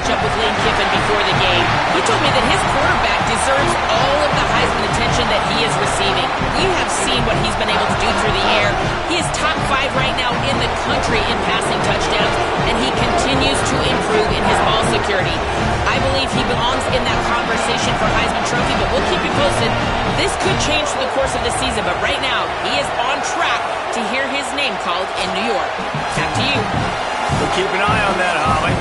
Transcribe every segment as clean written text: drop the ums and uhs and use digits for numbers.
matchup with Lane Kiffin before the game. He told me that his quarterback deserves all of the Heisman attention that he is receiving. We have seen what he's been able to do through the air. He is top 5 right now in the country in passing touchdowns, and he continues to improve in his ball security. I believe he belongs in that conversation for Heisman Trophy, but we'll keep you posted. This could change through the course of the season, but right now, he is on track to hear his name called in New York. Back to you. We'll keep an eye on that, Holly.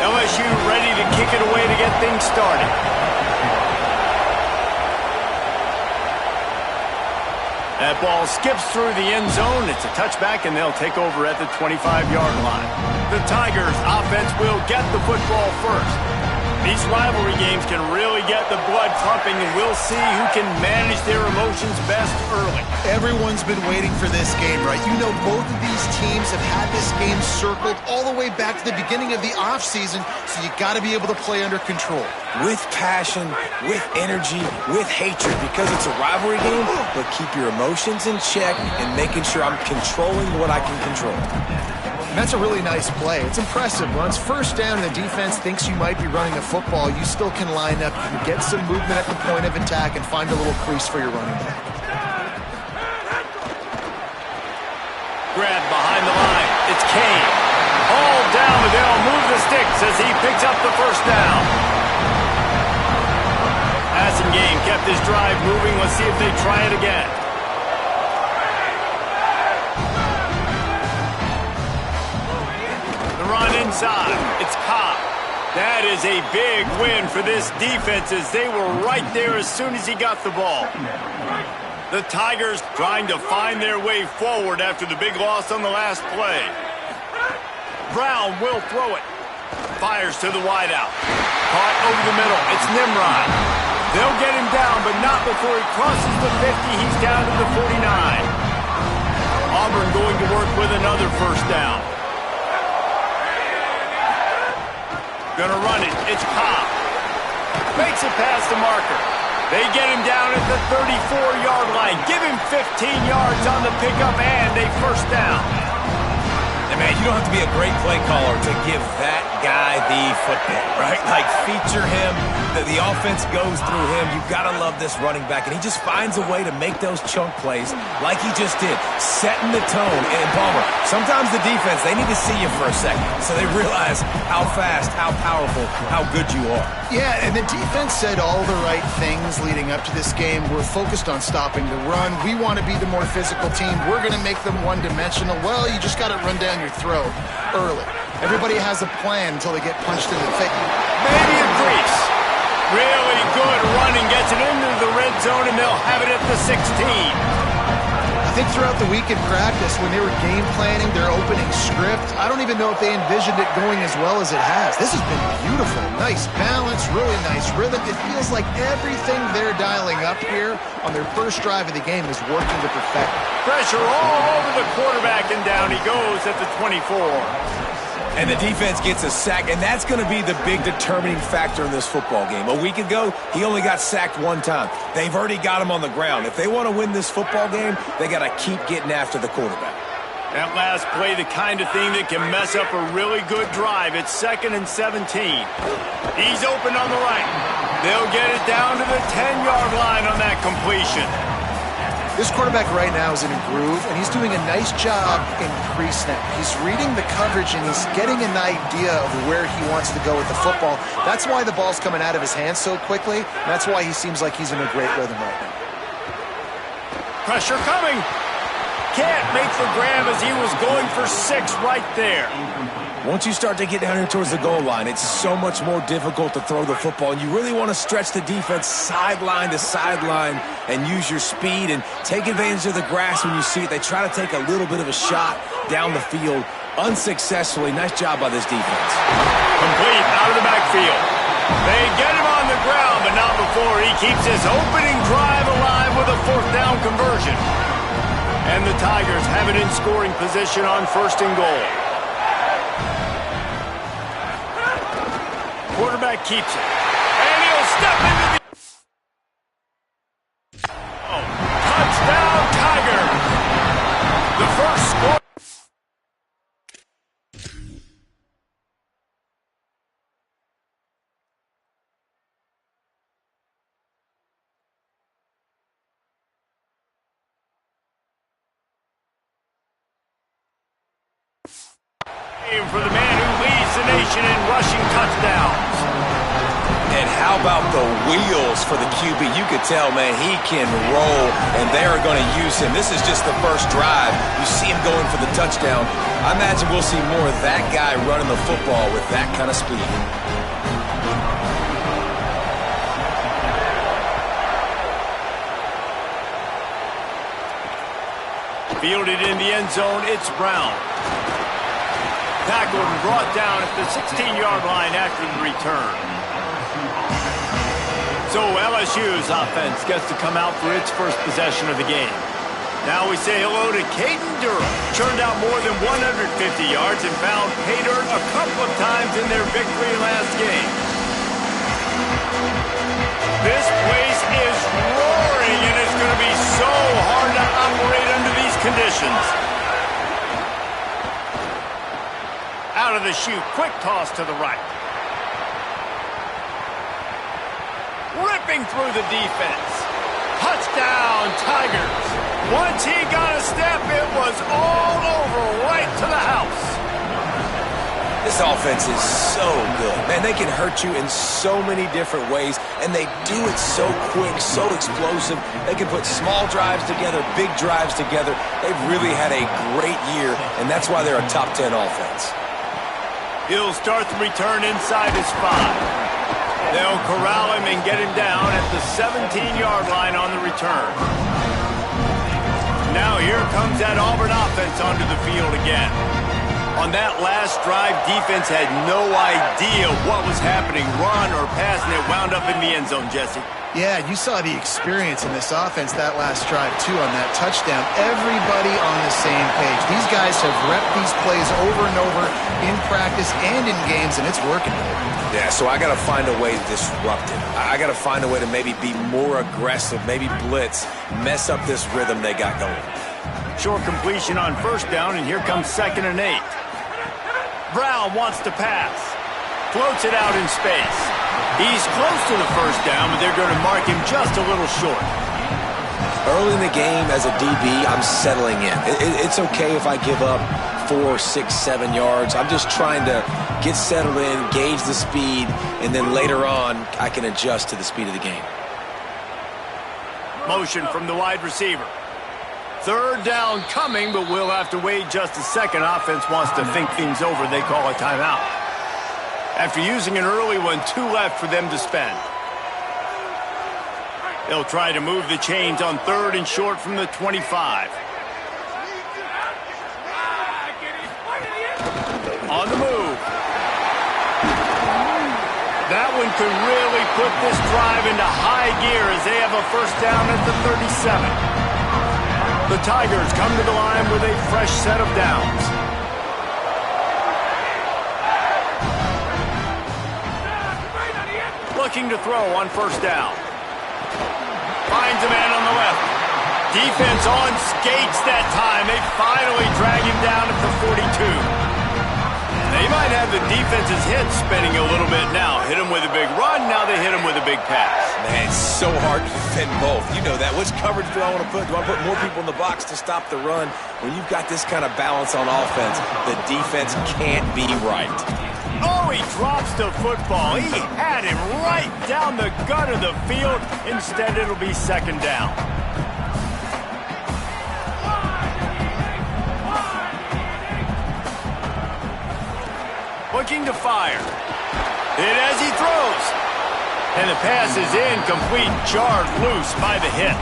LSU ready to kick it away to get things started. That ball skips through the end zone. It's a touchback, and they'll take over at the 25-yard line. The Tigers' offense will get the football first. These rivalry games can really get the blood pumping, and we'll see who can manage their emotions best early. Everyone's been waiting for this game, right? You know, both of these teams have had this game circled all the way back to the beginning of the offseason, so you got to be able to play under control. With passion, with energy, with hatred, because it's a rivalry game, but keep your emotions in check and making sure I'm controlling what I can control. And that's a really nice play. It's impressive. Once first down and the defense thinks you might be running the football, you still can line up. You can get some movement at the point of attack and find a little crease for your running back. Grab behind the line. It's Kane. All down, but they'll move the sticks as he picks up the first down. Passing game kept his drive moving. Let's see if they try it again. The run inside. It's Cobb. That is a big win for this defense as they were right there as soon as he got the ball. The Tigers trying to find their way forward after the big loss on the last play. Brown will throw it. Fires to the wideout. Caught over the middle. It's Nimrod. They'll get him down, but not before he crosses the 50. He's down to the 49. Auburn going to work with another first down. Gonna run it. It's Cobb. Makes it past the marker. They get him down at the 34-yard line. Give him 15 yards on the pickup and a first down. And man, you don't have to be a great play caller to give that guy the football, right? Like, feature him. The offense goes through him. You've got to love this running back. And he just finds a way to make those chunk plays like he just did, setting the tone. And Palmer, sometimes the defense, they need to see you for a second so they realize how fast, how powerful, how good you are. Yeah, and the defense said all the right things leading up to this game. We're focused on stopping the run. We want to be the more physical team. We're going to make them one-dimensional. Well, you just got to run down your throat early. Everybody has a plan until they get punched in the face. Maybe a crease. Really good running. Gets it into the red zone, and they'll have it at the 16. I think throughout the week in practice, when they were game planning their opening script, I don't even know if they envisioned it going as well as it has. This has been beautiful. Nice balance, really nice rhythm. It feels like everything they're dialing up here on their first drive of the game is working to perfection. Pressure all over the quarterback, and down he goes at the 24. And the defense gets a sack, and that's going to be the big determining factor in this football game. A week ago, he only got sacked one time. They've already got him on the ground. If they want to win this football game, they got to keep getting after the quarterback. That last play, the kind of thing that can mess up a really good drive. It's 2nd and 17. He's open on the right. They'll get it down to the 10-yard line on that completion. This quarterback right now is in a groove, and he's doing a nice job in pre-snap. He's reading the coverage, and he's getting an idea of where he wants to go with the football. That's why the ball's coming out of his hands so quickly. That's why he seems like he's in a great rhythm right now. Pressure coming. Can't make the grab as he was going for 6 right there. Once you start to get down here towards the goal line, it's so much more difficult to throw the football, and you really want to stretch the defense sideline to sideline and use your speed and take advantage of the grass when you see it. They try to take a little bit of a shot down the field unsuccessfully. Nice job by this defense. Complete out of the backfield. They get him on the ground, but not before he keeps his opening drive alive with a 4th down conversion. And the Tigers have it in scoring position on 1st and goal. Quarterback keeps it. And he'll step into the game for the man who leads the nation in rushing touchdowns. And how about the wheels for the QB? You could tell, man, he can roll, and they are going to use him. This is just the first drive. You see him going for the touchdown. I imagine we'll see more of that guy running the football with that kind of speed. Fielded in the end zone, it's Brown. Tackled and brought down at the 16-yard line after the return. So LSU's offense gets to come out for its first possession of the game. Now we say hello to Caden Durham. Churned out more than 150 yards and found pay dirt a couple of times in their victory last game. This place is roaring, and it's going to be so hard to operate under these conditions. Out of the chute, quick toss to the right. Ripping through the defense. Touchdown, Tigers. Once he got a step, it was all over right to the house. This offense is so good. Man, they can hurt you in so many different ways, and they do it so quick, so explosive. They can put small drives together, big drives together. They've really had a great year, and that's why they're a top 10 offense. He'll start the return inside his 5. They'll corral him and get him down at the 17-yard line on the return. Now here comes that Auburn offense onto the field again. On that last drive, defense had no idea what was happening, run or pass, and it wound up in the end zone, Jesse. Yeah, you saw the experience in this offense that last drive, too, on that touchdown. Everybody on the same page. These guys have repped these plays over and over in practice and in games, and it's working. Yeah, so I got to find a way to disrupt it. I got to find a way to maybe be more aggressive, maybe blitz, mess up this rhythm they got going. Short completion on first down, and here comes 2nd and 8. Brown wants to pass. Floats it out in space. He's close to the first down, but they're going to mark him just a little short. Early in the game, as a DB, I'm settling in. It's okay if I give up 4, 6, 7 yards. I'm just trying to get settled in, gauge the speed, and then later on, I can adjust to the speed of the game. Motion from the wide receiver. 3rd down coming, but we'll have to wait just a second. Offense wants to think things over. They call a timeout. After using an early one, 2 left for them to spend. They'll try to move the chains on 3rd and short from the 25. On the move. That one could really put this drive into high gear as they have a first down at the 37. The Tigers come to the line with a fresh set of downs. Looking to throw on first down. Finds a man on the left. Defense on skates that time. They finally drag him down at the 42. They might have the defense's head spinning a little bit now. Hit him with a big run, now they hit him with a big pass. Man, it's so hard to defend both. You know that. Which coverage do I want to put? Do I put more people in the box to stop the run? When you've got this kind of balance on offense, the defense can't be right. Oh, he drops the football. He had him right down the gut of the field. Instead, it'll be 2nd down. Looking to fire. Hit as he throws. And the pass is incomplete, jarred loose by the hit.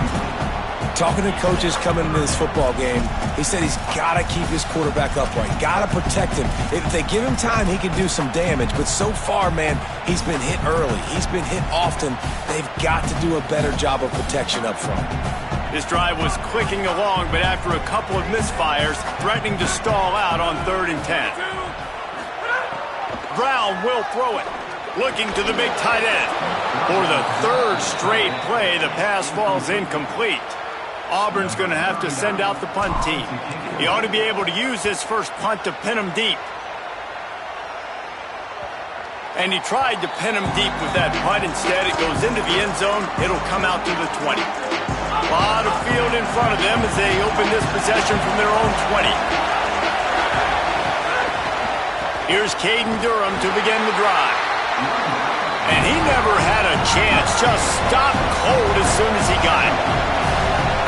Talking to coaches coming into this football game, he said he's got to keep his quarterback upright, got to protect him. If they give him time, he can do some damage. But so far, man, he's been hit early. He's been hit often. They've got to do a better job of protection up front. This drive was clicking along, but after a couple of misfires, threatening to stall out on 3rd and 10. Brown will throw it. Looking to the big tight end. For the 3rd straight play, the pass falls incomplete. Auburn's going to have to send out the punt team. He ought to be able to use his first punt to pin him deep. And he tried to pin him deep with that punt. Instead, it goes into the end zone. It'll come out to the 20. A lot of field in front of them as they open this possession from their own 20. Here's Caden Durham to begin the drive. And he never had a chance. Just stopped cold as soon as he got it.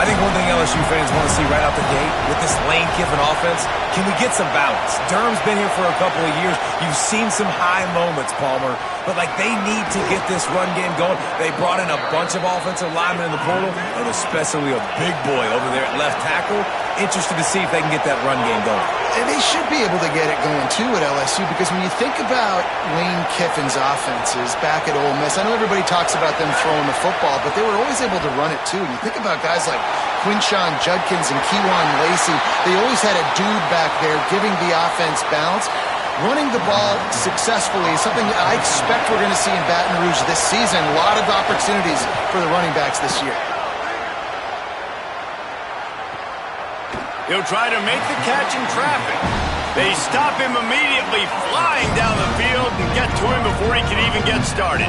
I think one thing LSU fans want to see right out the gate with this Lane Kiffin offense, can we get some balance? Durham's been here for a couple of years. You've seen some high moments, Palmer, but like they need to get this run game going. They brought in a bunch of offensive linemen in the portal, and especially a big boy over there at left tackle. Interested to see if they can get that run game going. And they should be able to get it going, too, at LSU, because when you think about Lane Kiffin's offenses back at Ole Miss, I know everybody talks about them throwing the football, but they were always able to run it, too. And you think about guys like Quinshon Judkins and Kejuan Lacey, they always had a dude back there giving the offense balance. Running the ball successfully is something that I expect we're going to see in Baton Rouge this season. A lot of opportunities for the running backs this year. He'll try to make the catch in traffic. They stop him immediately, flying down the field and get to him before he can even get started.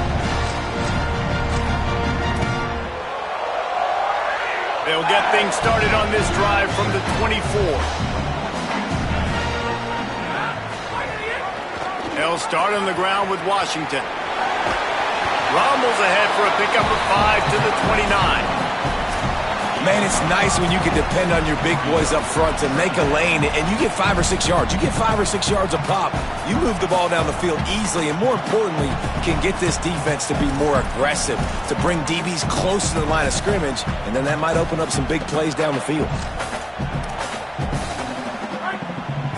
They'll get things started on this drive from the 24. They'll start on the ground with Washington. Rumbles ahead for a pickup of 5 to the 29. Man, it's nice when you can depend on your big boys up front to make a lane, and you get 5 or 6 yards. You get 5 or 6 yards a pop. You move the ball down the field easily, and more importantly, can get this defense to be more aggressive, to bring DBs close to the line of scrimmage, and then that might open up some big plays down the field.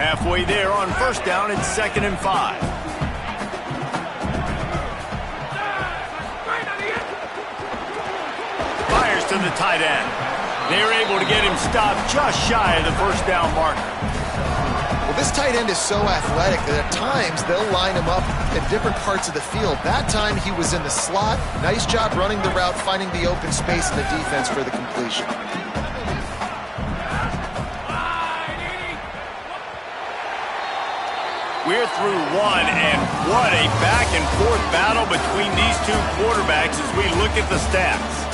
Halfway there on first down, it's 2nd and 5. Fires to the tight end. They're able to get him stopped just shy of the first down marker. Well, this tight end is so athletic that at times they'll line him up in different parts of the field. That time he was in the slot. Nice job running the route, finding the open space in the defense for the completion. We're through one, and what a back-and-forth battle between these two quarterbacks as we look at the stats.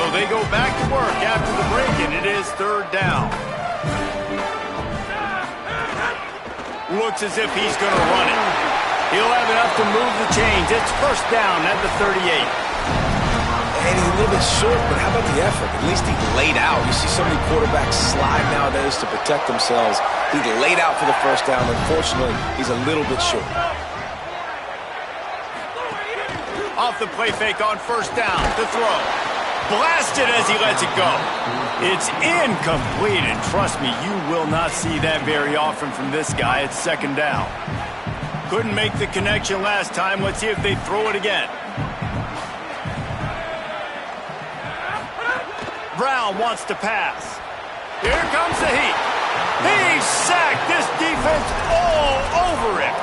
They go back to work after the break, and it is 3rd down. Looks as if he's going to run it. He'll have enough to move the chains. It's 1st down at the 38. And he's a little bit short, but how about the effort? At least he laid out. You see so many quarterbacks slide nowadays to protect themselves. He laid out for the 1st down. Unfortunately, he's a little bit short. Off the play fake on 1st down to throw. Blasted as he lets it go. It's incomplete, and trust me, you will not see that very often from this guy. It's 2nd down. Couldn't make the connection last time. Let's see if they throw it again. Brown wants to pass. Here comes the heat. He's sacked. This defense all over him.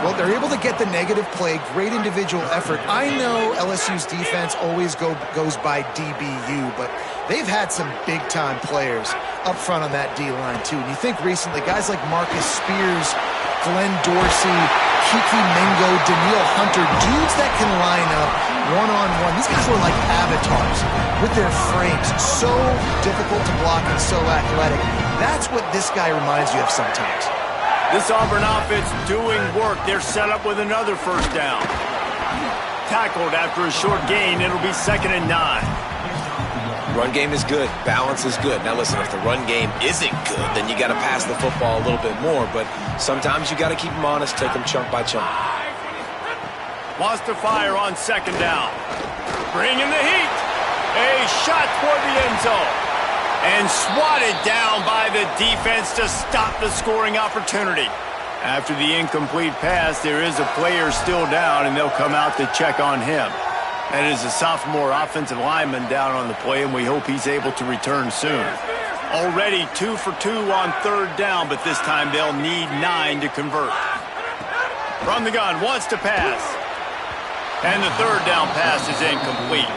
Well, they're able to get the negative play, great individual effort. I know LSU's defense always goes by DBU, but they've had some big-time players up front on that D-line, too. And you think recently, guys like Marcus Spears, Glenn Dorsey, Kiki Mingo, Daniil Hunter, dudes that can line up one-on-one. These guys were like avatars with their frames. So difficult to block and so athletic. That's what this guy reminds you of sometimes. This Auburn offense doing work. They're set up with another 1st down. Tackled after a short gain. It'll be 2nd and 9. Run game is good. Balance is good. Now listen, if the run game isn't good, then you got to pass the football a little bit more. But sometimes you got to keep them honest, take them chunk by chunk. Wants to fire on 2nd down. Bringing the heat. A shot toward the end zone. And swatted down by the defense to stop the scoring opportunity. After the incomplete pass, there is a player still down, and they'll come out to check on him. That is a sophomore offensive lineman down on the play, and we hope he's able to return soon. Already 2 for 2 on 3rd down, but this time they'll need 9 to convert. From the gun, wants to pass. And the 3rd down pass is incomplete.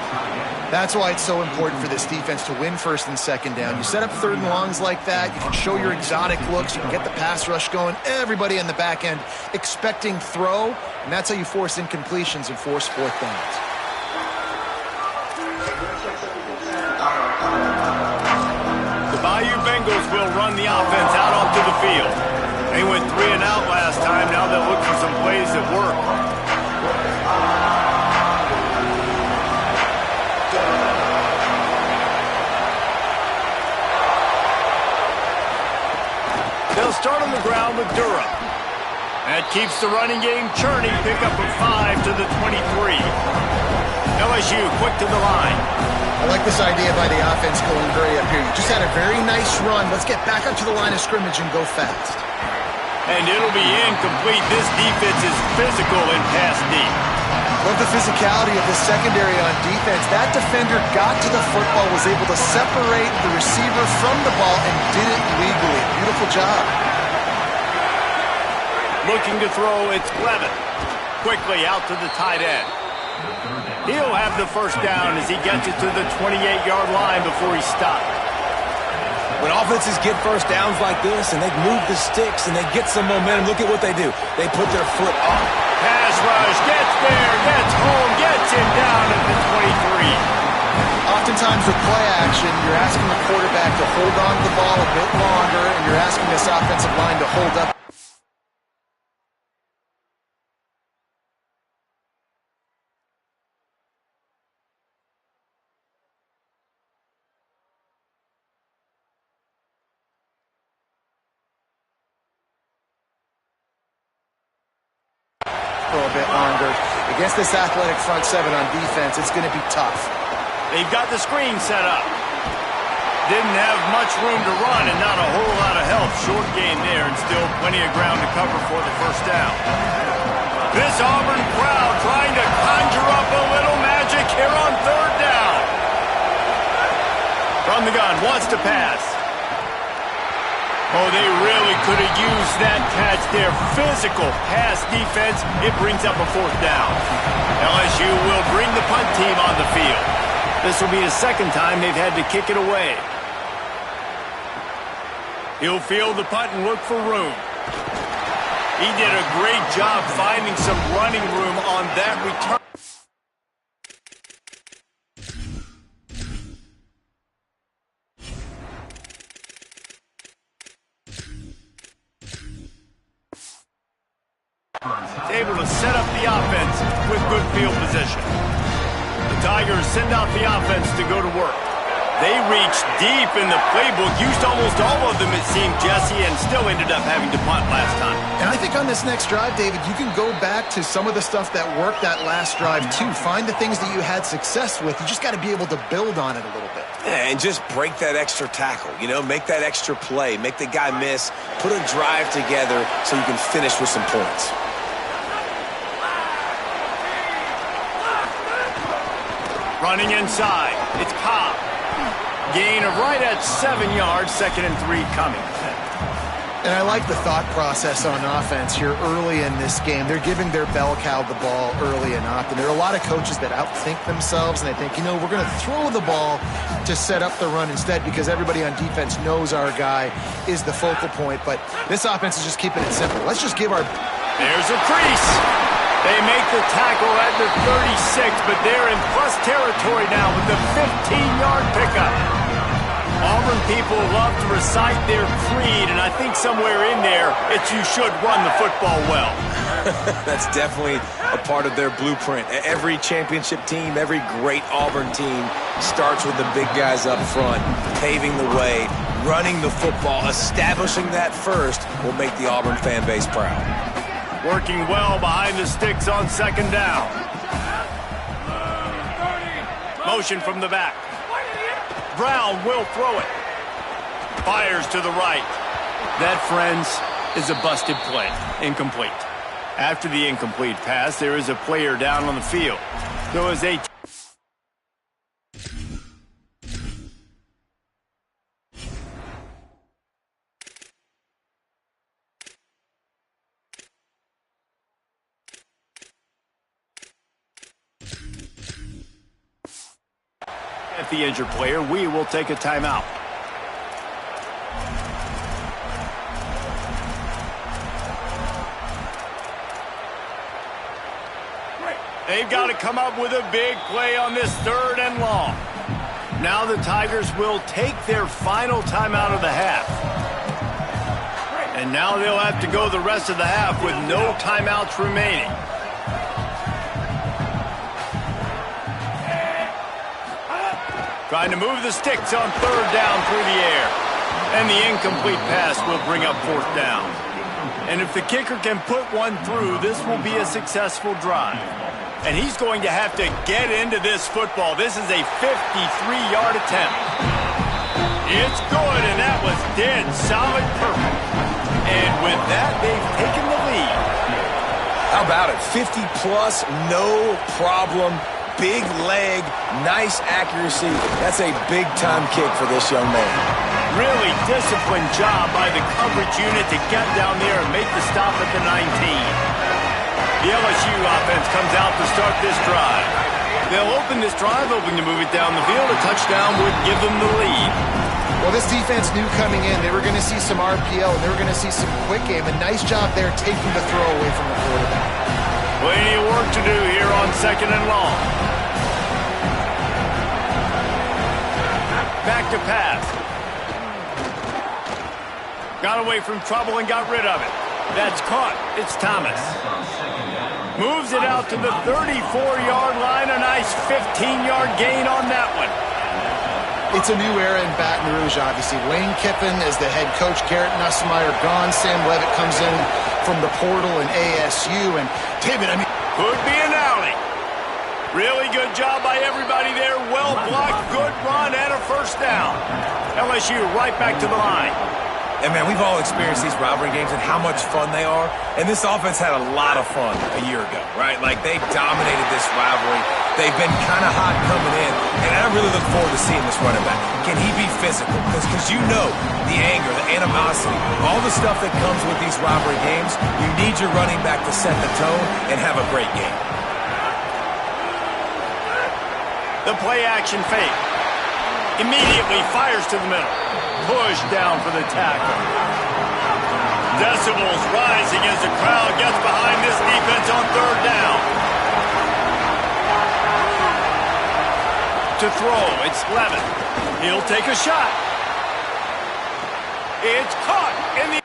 That's why it's so important for this defense to win first and second down. You set up third and longs like that, you can show your exotic looks, you can get the pass rush going, everybody in the back end expecting throw, and that's how you force incompletions and force fourth downs. The Bayou Bengals will run the offense out onto the field. They went 3 and out last time, now they'll look for some plays that work. They'll start on the ground with Durham. That keeps the running game churning. Pick up a 5 to the 23. LSU quick to the line. I like this idea by the offense going very up here. You just had a very nice run. Let's get back up to the line of scrimmage and go fast. And it'll be incomplete. This defense is physical and pass deep. Love the physicality of the secondary on defense. That defender got to the football, was able to separate the receiver from the ball, and did it legally. Beautiful job. Looking to throw, it's Levin. Quickly out to the tight end. He'll have the first down as he gets it to the 28-yard line before he stopped. When offenses get first downs like this and they move the sticks and they get some momentum, look at what they do. They put their foot on. Pass rush, gets there, gets home, gets him down at the 23. Oftentimes with play action, you're asking the quarterback to hold on to the ball a bit longer, and you're asking this offensive line to hold up. A bit longer. Against this athletic front seven on defense, it's going to be tough. They've got the screen set up. Didn't have much room to run and not a whole lot of help. Short game there and still plenty of ground to cover for the first down. This Auburn crowd trying to conjure up a little magic here on third down. From the gun, wants to pass. Oh, they really could have used that catch there. Physical pass defense. It brings up a fourth down. LSU will bring the punt team on the field. This will be the second time they've had to kick it away. He'll field the punt and look for room. He did a great job finding some running room on that return. Able to set up the offense with good field position. The Tigers send out the offense to go to work. They reached deep in the playbook, used almost all of them, it seemed, Jesse, and still ended up having to punt last time. And I think on this next drive, David, you can go back to some of the stuff that worked that last drive, too. Find the things that you had success with. You just got to be able to build on it a little bit. Yeah, and just break that extra tackle, make that extra play, make the guy miss, put a drive together so you can finish with some points. Running inside, it's Cobb. Gain of right at 7 yards, 2nd and 3 coming. And I like the thought process on offense here early in this game. They're giving their bell cow the ball early and often. There are a lot of coaches that outthink themselves, and they think, we're going to throw the ball to set up the run instead because everybody on defense knows our guy is the focal point. But this offense is just keeping it simple. Let's just give our... There's a crease. They make the tackle at the 36, but they're in plus territory now with the 15-yard pickup. Auburn people love to recite their creed, and I think somewhere in there, it's you should run the football well. That's definitely a part of their blueprint. Every championship team, every great Auburn team starts with the big guys up front, paving the way, running the football, establishing that first will make the Auburn fan base proud. Working well behind the sticks on 2nd down. Motion from the back. Brown will throw it. Fires to the right. That, friends, is a busted play. Incomplete. After the incomplete pass, there is a player down on the field. There was a... At the injured player, we will take a timeout. They've got to come up with a big play on this 3rd and long. Now the Tigers will take their final timeout of the half. And now they'll have to go the rest of the half with no timeouts remaining. Trying to move the sticks on 3rd down through the air. And the incomplete pass will bring up 4th down. And if the kicker can put one through, this will be a successful drive. And he's going to have to get into this football. This is a 53-yard attempt. It's good, and that was dead solid perfect. And with that, they've taken the lead. How about it? 50-plus, no problem. Big leg, nice accuracy. That's a big-time kick for this young man. Really disciplined job by the coverage unit to get down there and make the stop at the 19. The LSU offense comes out to start this drive. They'll open this drive, hoping to move it down the field. A touchdown would give them the lead. Well, this defense knew coming in they were going to see some RPO, and they were going to see some quick game. A nice job there taking the throw away from the quarterback. Plenty of work to do here on 2nd and long. Back to pass. Got away from trouble and got rid of it. That's caught. It's Thomas. Moves it out to the 34-yard line. A nice 15-yard gain on that one. It's a new era in Baton Rouge, obviously. Lane Kiffin is the head coach. Garrett Nussmeier gone. Sam Levitt comes in from the portal in ASU. And David, I mean... Could be an alley. Really good job by everybody there. Well blocked, good run, and a 1st down. LSU right back to the line. And, man, we've all experienced these rivalry games and how much fun they are. And this offense had a lot of fun a year ago, right? Like, they dominated this rivalry. They've been kind of hot coming in. And I really look forward to seeing this running back. Can he be physical? Because you know the anger, the animosity, all the stuff that comes with these rivalry games, you need your running back to set the tone and have a great game. The play action fake. Immediately fires to the middle. Push down for the tackle. Decibels rising as the crowd gets behind this defense on 3rd down. To throw, it's Levitt. He'll take a shot. It's caught in the...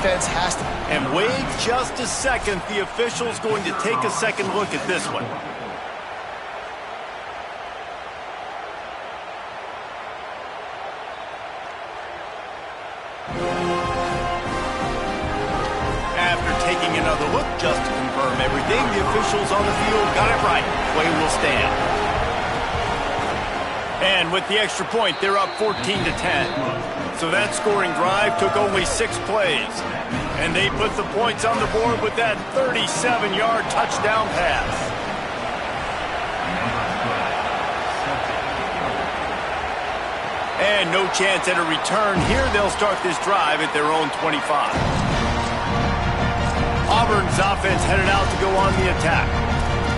defense has to... And wait just a second. The official's going to take a second look at this one. After taking another look just to confirm everything, the officials on the field got it right. Play will stand. And with the extra point, they're up 14-10. So that scoring drive took only 6 plays. And they put the points on the board with that 37-yard touchdown pass. And no chance at a return here. They'll start this drive at their own 25. Auburn's offense headed out to go on the attack.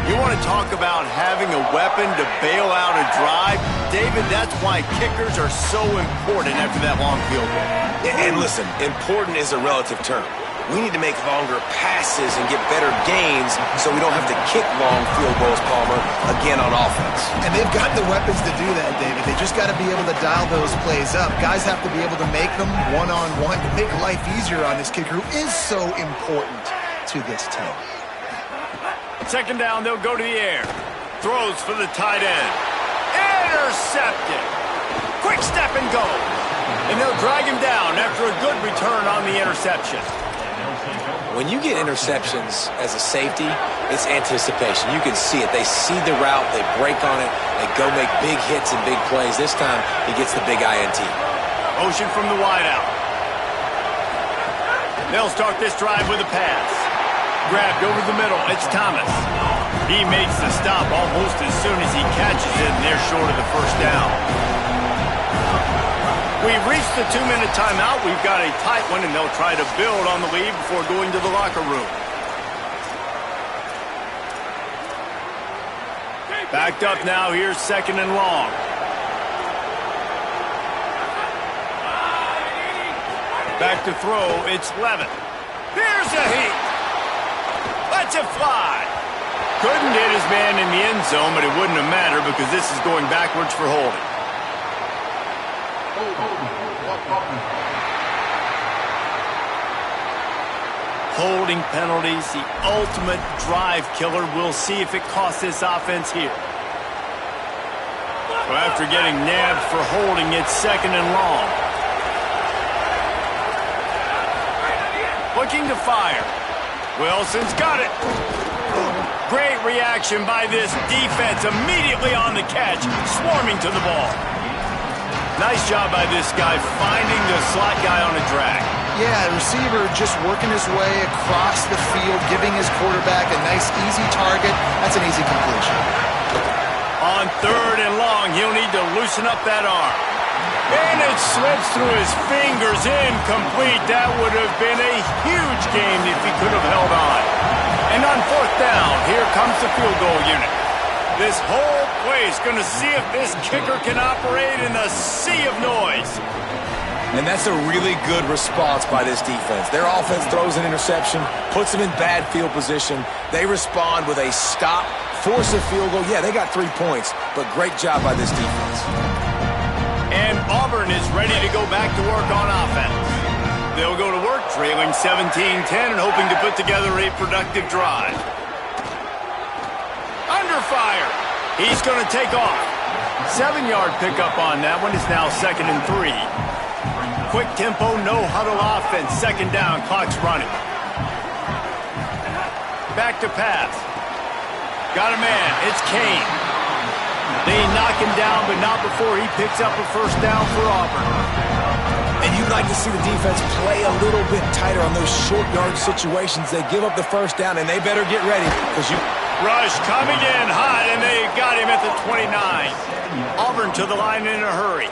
You want to talk about having a weapon to bail out a drive? David, that's why kickers are so important after that long field goal. And listen, important is a relative term. We need to make longer passes and get better gains so we don't have to kick long field goals, Palmer, again on offense. And they've got the weapons to do that, David. They just got to be able to dial those plays up. Guys have to be able to make them one-on-one to make life easier on this kicker who is so important to this team. Second down, they'll go to the air. Throws for the tight end. Intercepted. Quick step and go. And they'll drag him down after a good return on the interception. When you get interceptions as a safety, it's anticipation. You can see it. They see the route, they break on it, they go make big hits and big plays. This time, he gets the big INT. Motion from the wideout. They'll start this drive with a pass. Grabbed over the middle. It's Thomas. He makes the stop almost as soon as he catches it, and they're short of the first down. We've reached the 2-minute timeout. We've got a tight one, and they'll try to build on the lead before going to the locker room. Backed up now. Here's second and long. Back to throw. It's Levin. Here's a heat. Lets it fly. Couldn't hit his man in the end zone, but it wouldn't have mattered because this is going backwards for holding. Holding penalties, the ultimate drive killer. We'll see if it costs this offense here. So after getting nabbed for holding, it's second and long. Looking to fire. Wilson's got it. Great reaction by this defense. Immediately on the catch, swarming to the ball. Nice job by this guy finding the slot guy on a drag. Yeah, the receiver just working his way across the field, giving his quarterback a nice, easy target. That's an easy completion. On third and long, he'll need to loosen up that arm. And it slips through his fingers, incomplete. That would have been a huge game if he could have held on. And on fourth down, here comes the field goal unit. This whole play is going to see if this kicker can operate in a sea of noise. And that's a really good response by this defense. Their offense throws an interception, puts them in bad field position. They respond with a stop, force a field goal. Yeah, they got 3 points, but great job by this defense. And Auburn is ready to go back to work on offense. They'll go to work trailing 17-10 and hoping to put together a productive drive. Under fire. He's going to take off. 7-yard pickup on that one. Is now second and 3. Quick tempo, no huddle offense. Second down, clock's running. Back to pass. Got a man. It's Kane. They knock him down, but not before he picks up a first down for Auburn. And you'd like to see the defense play a little bit tighter on those short yard situations. They give up the first down, and they better get ready because you... Rush coming in hot, and they got him at the 29. Auburn to the line in a hurry.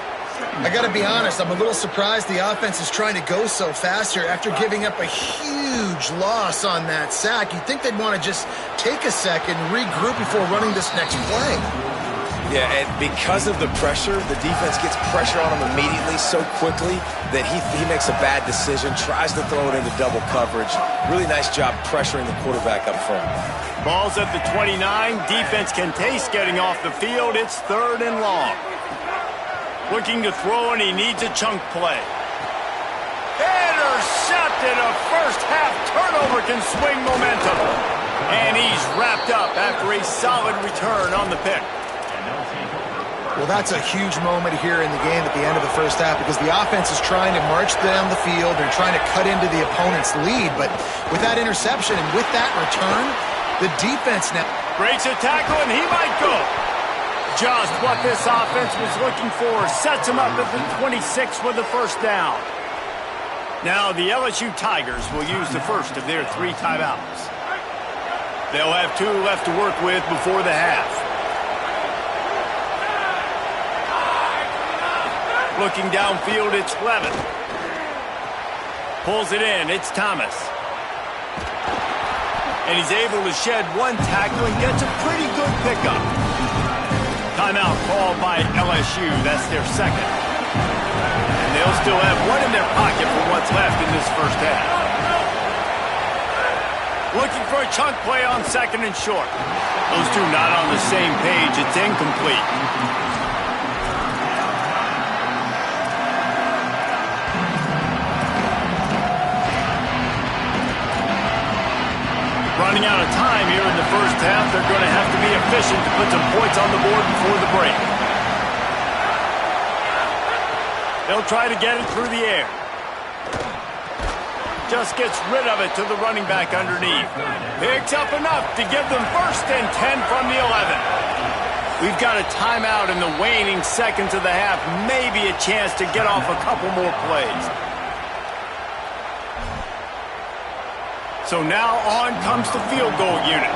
I got to be honest, I'm a little surprised the offense is trying to go so fast here after giving up a huge loss on that sack. You'd think they'd want to just take a second, regroup before running this next play. Yeah, and because of the pressure, the defense gets pressure on him immediately so quickly that he makes a bad decision, tries to throw it into double coverage. Really nice job pressuring the quarterback up front. Ball's at the 29. Defense can taste getting off the field. It's third and long. Looking to throw, and he needs a chunk play. Intercepted! intercepted. A first-half turnover can swing momentum. And he's wrapped up after a solid return on the pick. Well, that's a huge moment here in the game at the end of the first half because the offense is trying to march down the field. They're trying to cut into the opponent's lead. But with that interception and with that return, the defense now breaks a tackle, and he might go. Just what this offense was looking for. Sets him up at the 26 for the first down. Now the LSU Tigers will use the first of their 3 timeouts. They'll have 2 left to work with before the half. Looking downfield, it's Levin. Pulls it in, it's Thomas. And he's able to shed 1 tackle and gets a pretty good pickup. Timeout called by LSU, that's their second. And they'll still have 1 in their pocket for what's left in this first half. Looking for a chunk play on second and short. Those 2 not on the same page, it's incomplete. Running out of time here in the first half. They're going to have to be efficient to put some points on the board before the break. They'll try to get it through the air. Just gets rid of it to the running back underneath. Picks up enough to give them 1st and 10 from the 11. We've got a timeout in the waning seconds of the half. Maybe a chance to get off a couple more plays. So now on comes the field goal unit.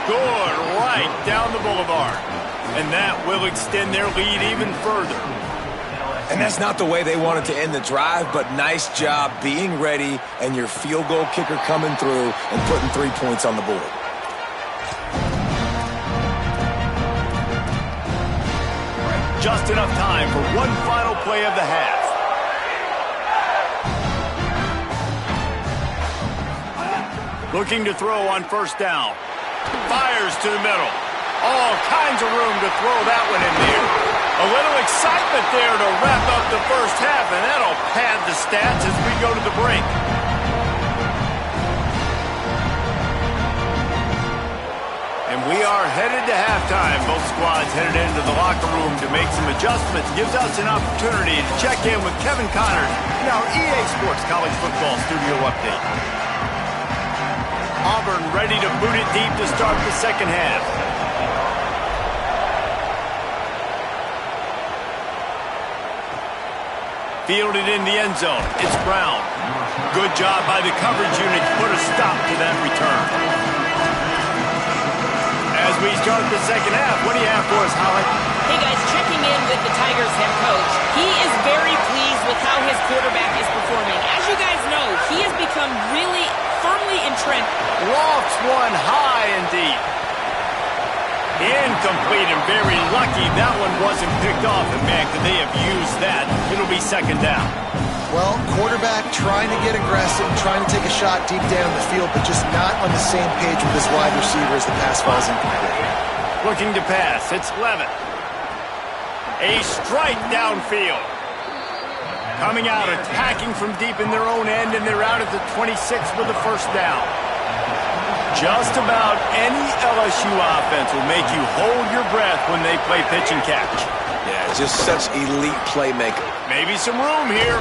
Good, right down the boulevard. And that will extend their lead even further. And that's not the way they wanted to end the drive, but nice job being ready and your field goal kicker coming through and putting 3 points on the board. Just enough time for 1 final play of the half. Looking to throw on first down. Fires to the middle. All kinds of room to throw that one in there. A little excitement there to wrap up the first half, and that'll pad the stats as we go to the break. And we are headed to halftime. Both squads headed into the locker room to make some adjustments. Gives us an opportunity to check in with Kevin Connors in our EA Sports College Football Studio Update. Auburn ready to boot it deep to start the second half. Fielded in the end zone. It's Brown. Good job by the coverage unit to put a stop to that return. As we start the second half, what do you have for us, Holly? Hey, guys, checking in with the Tigers head coach. He is very pleased with how his quarterback is performing. As you guys know, he has become really firmly entrenched. Lofts one high and deep. Incomplete and very lucky that one wasn't picked off. And, man, could they have used that? It'll be second down. Well, quarterback trying to get aggressive, trying to take a shot deep down the field, but just not on the same page with his wide receiver as the pass falls incomplete. Looking to pass. It's Levin. A strike downfield. Coming out, attacking from deep in their own end, and they're out at the 26 with the first down. Just about any LSU offense will make you hold your breath when they play pitch and catch. Yeah, just such elite playmaker. Maybe some room here.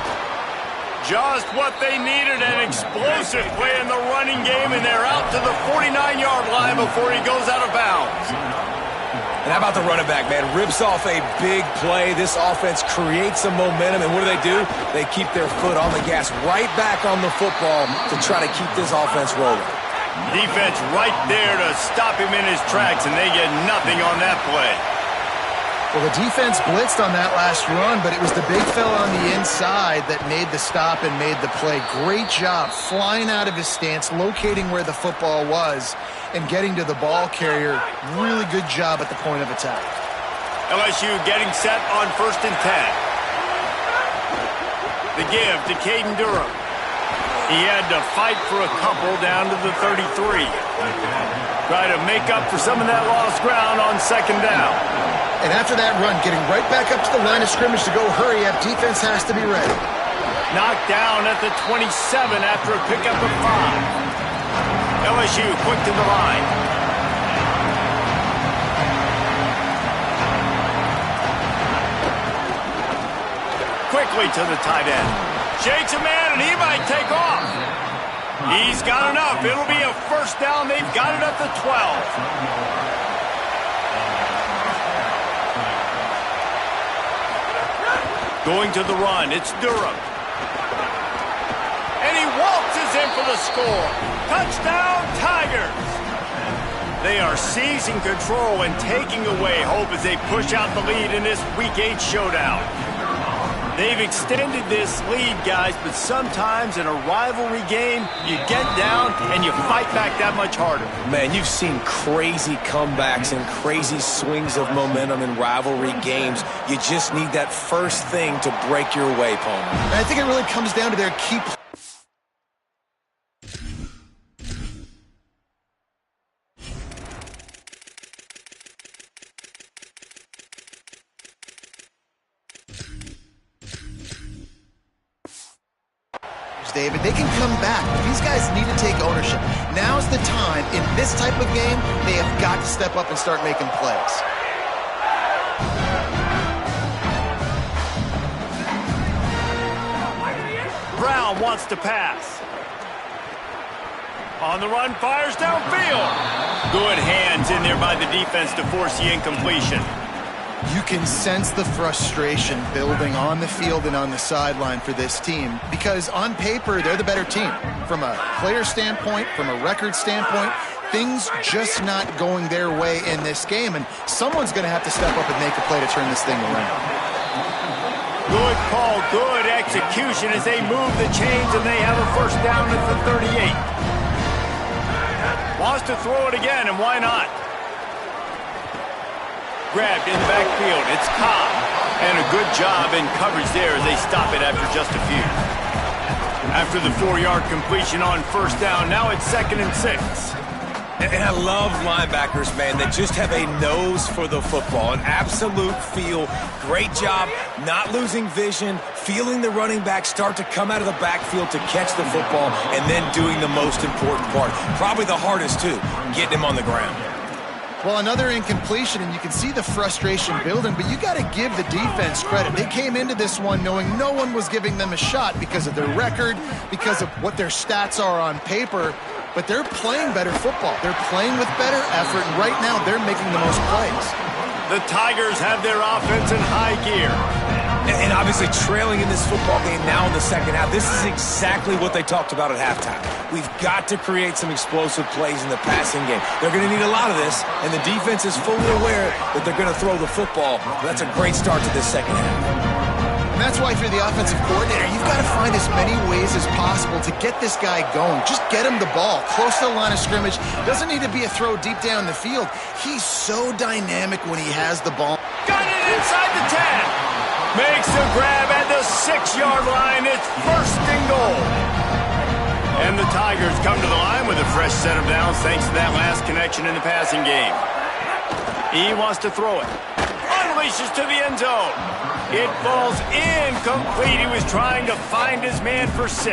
Just what they needed, an explosive play in the running game, and they're out to the 49-yard line before he goes out of bounds. And how about the running back, man? Rips off a big play. This offense creates some momentum, and what do? They keep their foot on the gas right back on the football to try to keep this offense rolling. Defense right there to stop him in his tracks, and they get nothing on that play. Well, the defense blitzed on that last run, but it was the big fella on the inside that made the stop and made the play. Great job flying out of his stance, locating where the football was, and getting to the ball carrier. Really good job at the point of attack. LSU getting set on 1st and 10. The give to Caden Durham. He had to fight for a couple down to the 33. Try to make up for some of that lost ground on second down. And after that run, getting right back up to the line of scrimmage to go hurry up, defense has to be ready. Knocked down at the 27 after a pickup of 5. LSU quick to the line. Quickly to the tight end. Shakes a man, and he might take off. He's got enough. It'll be a first down. They've got it at the 12. Going to the run, it's Durham. And he waltzes in for the score. Touchdown, Tigers! They are seizing control and taking away hope as they push out the lead in this Week 8 showdown. They've extended this lead, guys, but sometimes in a rivalry game, you get down and you fight back that much harder. Man, you've seen crazy comebacks and crazy swings of momentum in rivalry games. You just need that first thing to break your way, Palmer. And I think it really comes down to their key play. David, they can come back, but these guys need to take ownership. Now's the time. In this type of game, they have got to step up and start making plays. Brown wants to pass. On the run, fires downfield. Good hands in there by the defense to force the incompletion. You can sense the frustration building on the field and on the sideline for this team because on paper, they're the better team. From a player standpoint, from a record standpoint, things just not going their way in this game, and someone's going to have to step up and make a play to turn this thing around. Good call, good execution as they move the chains and they have a first down at the 38. Wants to throw it again, and why not? Grabbed in the backfield. It's Cobb. And a good job in coverage there as they stop it after just a few. After the 4-yard completion on first down, now it's 2nd and 6. And I love linebackers, man, that just have a nose for the football, an absolute feel. Great job not losing vision, feeling the running back start to come out of the backfield to catch the football, and then doing the most important part. Probably the hardest, too, getting him on the ground. Well, another incompletion, and you can see the frustration building, but you got to give the defense credit. They came into this one knowing no one was giving them a shot because of their record, because of what their stats are on paper, but they're playing better football. They're playing with better effort, and right now they're making the most plays. The Tigers have their offense in high gear. And obviously trailing in this football game now in the second half. This is exactly what they talked about at halftime. We've got to create some explosive plays in the passing game. They're going to need a lot of this, and the defense is fully aware that they're going to throw the football. That's a great start to this second half. And that's why if you're the offensive coordinator, you've got to find as many ways as possible to get this guy going. Just get him the ball close to the line of scrimmage. Doesn't need to be a throw deep down the field. He's so dynamic when he has the ball. Got it inside the 10. Makes the grab at the 6-yard line. It's 1st and goal. And the Tigers come to the line with a fresh set of downs thanks to that last connection in the passing game. He wants to throw it. Unleashes to the end zone. It falls incomplete. He was trying to find his man for 6.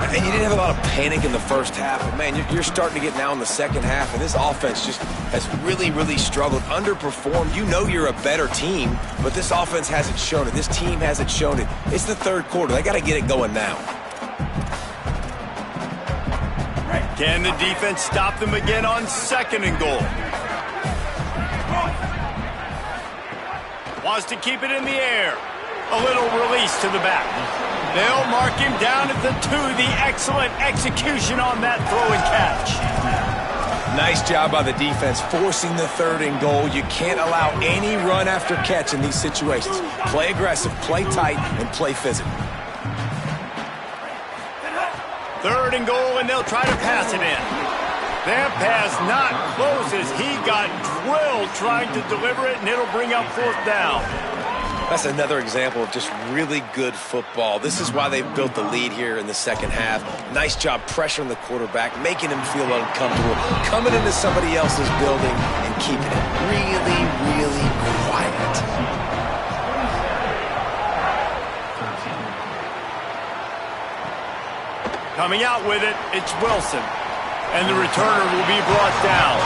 And you didn't have a lot of panic in the first half, but man, you're starting to get now in the second half, and this offense just has really, really struggled, underperformed. You know you're a better team, but this offense hasn't shown it. This team hasn't shown it. It's the third quarter. They got to get it going now. Can the defense stop them again on 2nd and goal? Wants to keep it in the air. A little release to the back. They'll mark him down at the 2. The excellent execution on that throw and catch. Nice job by the defense forcing the 3rd and goal. You can't allow any run after catch in these situations. Play aggressive, play tight, and play physical. 3rd and goal, and they'll try to pass it in. That pass not close as he got drilled trying to deliver it, and it'll bring up 4th down. That's another example of just really good football. This is why they've built the lead here in the second half. Nice job pressuring the quarterback, making him feel uncomfortable, coming into somebody else's building and keeping it really, really quiet. Coming out with it, it's Wilson. And the returner will be brought down.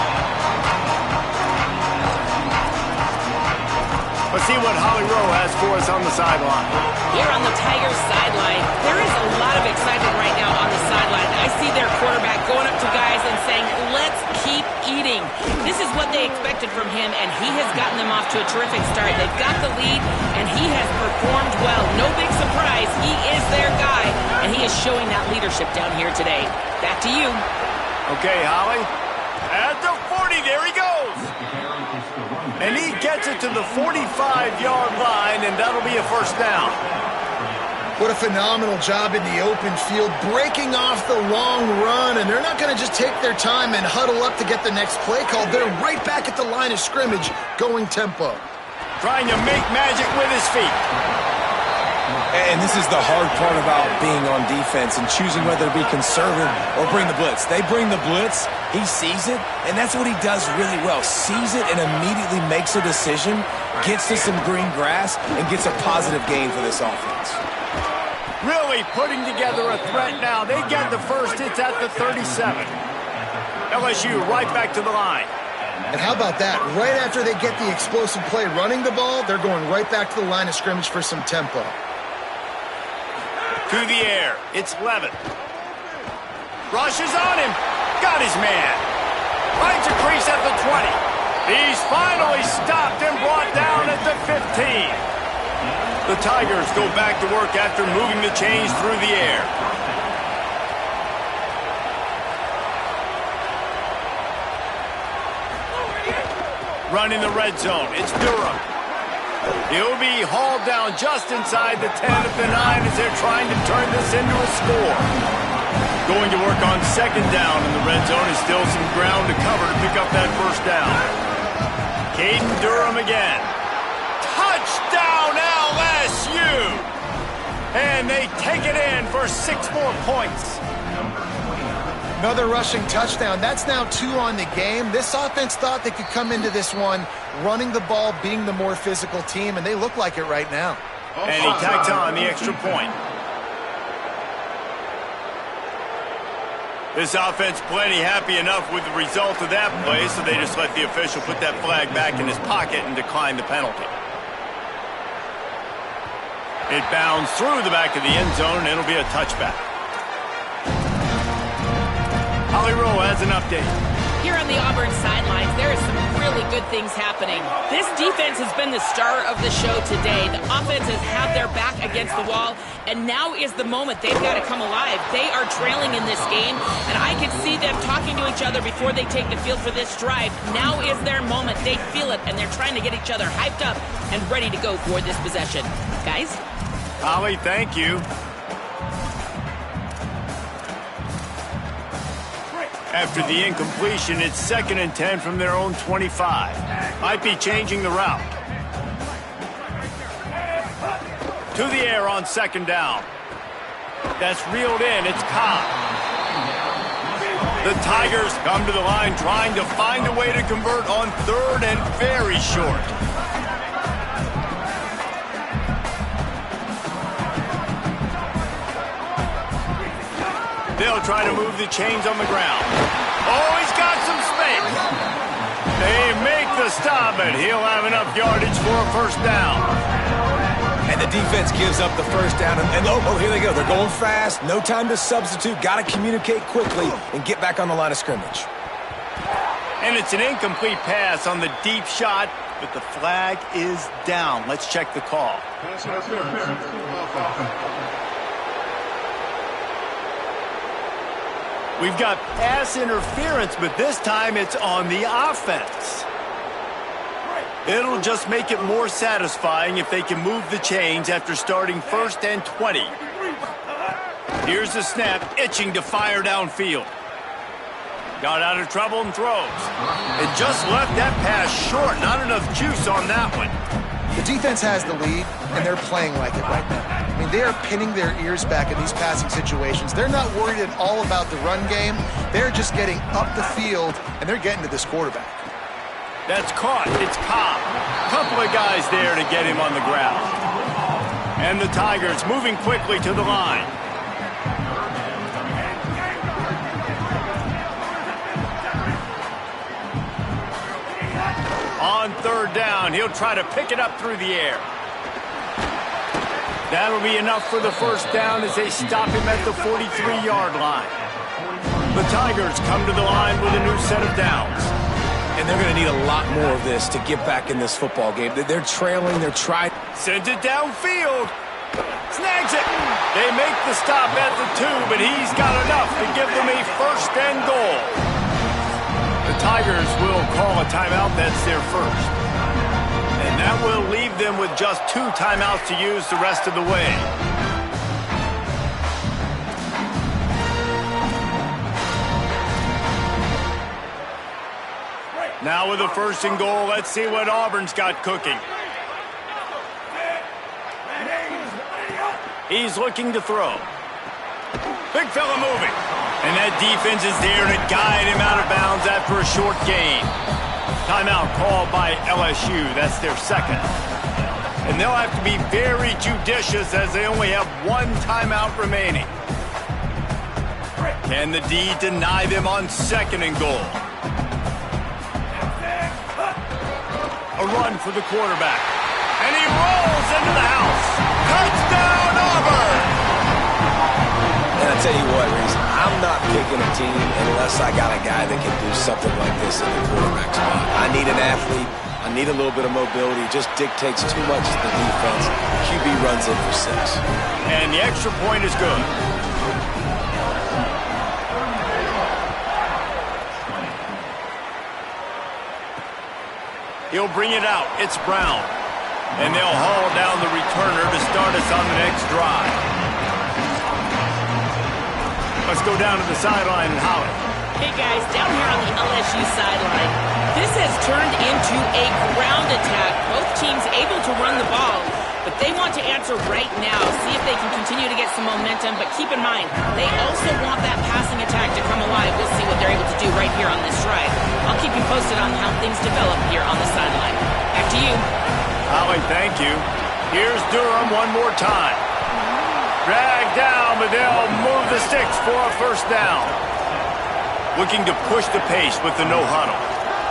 Let's see what Holly Rowe has for us on the sideline. Here on the Tigers sideline, there is a lot of excitement right now on the sideline. I see their quarterback going up to guys and saying, let's keep eating. This is what they expected from him, and he has gotten them off to a terrific start. They've got the lead, and he has performed well. No big surprise. He is their guy, and he is showing that leadership down here today. Back to you. Okay, Holly. At the 40, there he goes. And he gets it to the 45-yard line, and that'll be a first down. What a phenomenal job in the open field, breaking off the long run, and they're not going to just take their time and huddle up to get the next play call. They're right back at the line of scrimmage, going tempo. Trying to make magic with his feet. And this is the hard part about being on defense and choosing whether to be conservative or bring the blitz. They bring the blitz, he sees it, and that's what he does really well. Sees it and immediately makes a decision, gets to some green grass, and gets a positive gain for this offense. Really putting together a threat now. They get the first. It's at the 37. LSU right back to the line. And how about that? Right after they get the explosive play running the ball, they're going right back to the line of scrimmage for some tempo. To the air, it's Levin. Rushes on him. Got his man. Finds a crease at the 20. He's finally stopped and brought down at the 15. The Tigers go back to work after moving the chains through the air. Running the red zone, it's Durham. He'll be hauled down just inside the 10 at the 9 as they're trying to turn this into a score. Going to work on second down in the red zone is still some ground to cover to pick up that first down. Caden Durham again. Touchdown LSU! And they take it in for 6 more points. Another rushing touchdown. That's now 2 on the game. This offense thought they could come into this one running the ball, being the more physical team, and they look like it right now. And he tacks on the extra point. This offense plenty happy enough with the result of that play, so they just let the official put that flag back in his pocket and decline the penalty. It bounds through the back of the end zone, and it'll be a touchback. Holly Rowe has an update. Here on the Auburn sidelines, there is some really good things happening. This defense has been the star of the show today. The offense has had their back against the wall, and now is the moment they've got to come alive. They are trailing in this game, and I can see them talking to each other before they take the field for this drive. Now is their moment. They feel it, and they're trying to get each other hyped up and ready to go for this possession. Guys? Holly, thank you. After the incompletion, it's 2nd and 10 from their own 25. Might be changing the route. To the air on 2nd down. That's reeled in. It's Cobb. The Tigers come to the line trying to find a way to convert on 3rd and very short. They'll try to move the chains on the ground. Oh, he's got some space. They make the stop, and he'll have enough yardage for a first down. And the defense gives up the first down. And oh, here they go. They're going fast. No time to substitute. Got to communicate quickly and get back on the line of scrimmage. And it's an incomplete pass on the deep shot, but the flag is down. Let's check the call. We've got pass interference, but this time it's on the offense. It'll just make it more satisfying if they can move the chains after starting 1st and 20. Here's the snap, itching to fire downfield. Got out of trouble and throws. It just left that pass short. Not enough juice on that one. The defense has the lead, and they're playing like it right now. I mean, they are pinning their ears back in these passing situations. They're not worried at all about the run game. They're just getting up the field, and they're getting to this quarterback. That's caught. It's Cobb. Couple of guys there to get him on the ground. And the Tigers moving quickly to the line. On third down, he'll try to pick it up through the air. That'll be enough for the first down as they stop him at the 43-yard line. The Tigers come to the line with a new set of downs. And they're going to need a lot more of this to get back in this football game. They're trailing, they're trying. Sends it downfield. Snags it. They make the stop at the 2, but he's got enough to give them a first and goal. The Tigers will call a timeout. That's their first. And that will leave them with just 2 timeouts to use the rest of the way. Now with a first and goal, let's see what Auburn's got cooking. He's looking to throw. Big fella moving. And that defense is there to guide him out of bounds after a short gain. Timeout called by LSU. That's their second. And they'll have to be very judicious as they only have 1 timeout remaining. Can the D deny them on second and goal? A run for the quarterback. And he rolls into the house. Touchdown, Auburn! And I tell you what, Reese, I'm not picking a team unless I got a guy that can do something like this in the quarterback spot. I need an athlete. I need a little bit of mobility. It just dictates too much to the defense. QB runs in for 6. And the extra point is good. He'll bring it out. It's Brown. And they'll haul down the returner to start us on the next drive. Let's go down to the sideline and holler. Hey guys, down here on the LSU sideline, this has turned into a ground attack. Both teams able to run the ball, but they want to answer right now, see if they can continue to get some momentum. But keep in mind, they also want that passing attack to come alive. We'll see what they're able to do right here on this drive. I'll keep you posted on how things develop here on the sideline. Back to you. Holly, thank you. Here's Durham one more time. Dragged down, but they'll move the sticks for a first down. Looking to push the pace with the no huddle.